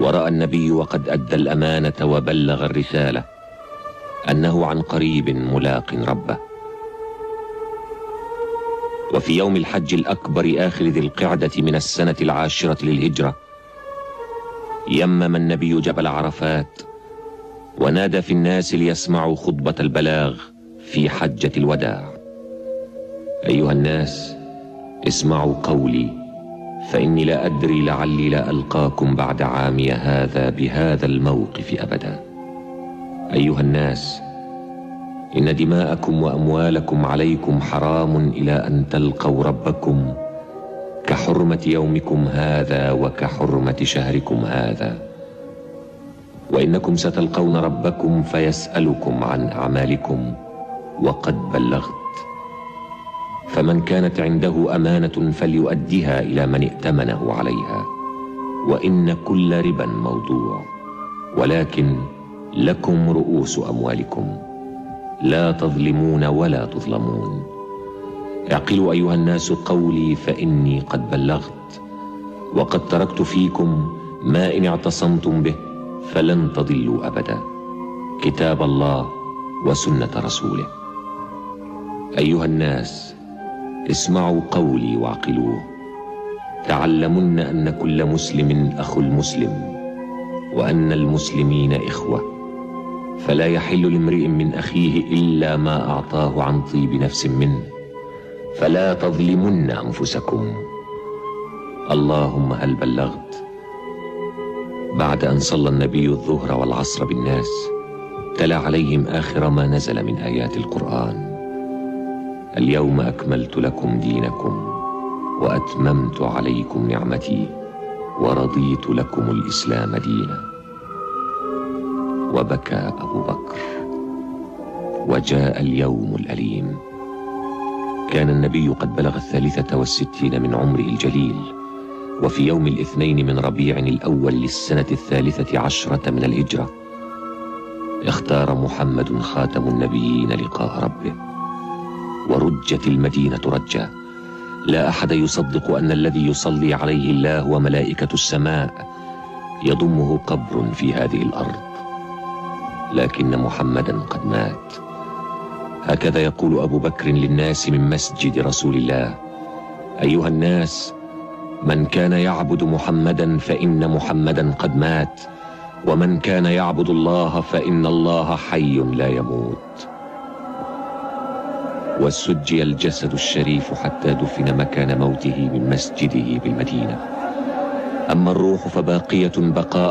ورأى النبي وقد أدى الأمانة وبلغ الرسالة أنه عن قريب ملاق ربه. وفي يوم الحج الأكبر آخر ذي القعدة من السنة 10 للهجرة يمم النبي جبل عرفات ونادى في الناس ليسمعوا خطبة البلاغ في حجة الوداع: أيها الناس، اسمعوا قولي، فإني لا أدري لعلي لا ألقاكم بعد عامي هذا بهذا الموقف أبدا. أيها الناس، إن دماءكم وأموالكم عليكم حرام إلى أن تلقوا ربكم كحرمة يومكم هذا وكحرمة شهركم هذا، وإنكم ستلقون ربكم فيسألكم عن أعمالكم وقد بلغت. فمن كانت عنده أمانة فليؤدها إلى من ائتمنه عليها، وإن كل ربا موضوع، ولكن لكم رؤوس أموالكم لا تظلمون ولا تظلمون. اعقلوا أيها الناس قولي، فإني قد بلغت، وقد تركت فيكم ما إن اعتصمتم به فلن تضلوا أبدا: كتاب الله وسنة رسوله. أيها الناس، اسمعوا قولي واعقلوه. تعلمن أن كل مسلم أخو المسلم، وأن المسلمين إخوة، فلا يحل لامرئ من أخيه إلا ما أعطاه عن طيب نفس منه، فلا تظلمن أنفسكم. اللهم هل بلغت؟ بعد أن صلى النبي الظهر والعصر بالناس تلا عليهم آخر ما نزل من آيات القرآن: اليوم أكملت لكم دينكم وأتممت عليكم نعمتي ورضيت لكم الإسلام دينا. وبكى أبو بكر. وجاء اليوم الأليم. كان النبي قد بلغ 63 من عمره الجليل، وفي يوم الاثنين من ربيع الأول للسنة 13 من الهجرة اختار محمد خاتم النبيين لقاء ربه، ورجت المدينة رجا. لا أحد يصدق أن الذي يصلي عليه الله وملائكة السماء يضمه قبر في هذه الأرض، لكن محمدا قد مات. هكذا يقول أبو بكر للناس من مسجد رسول الله: أيها الناس، من كان يعبد محمدا فإن محمدا قد مات، ومن كان يعبد الله فإن الله حي لا يموت. وسجي الجسد الشريف حتى دفن مكان موته من مسجده بالمدينة. أما الروح فباقية بقاء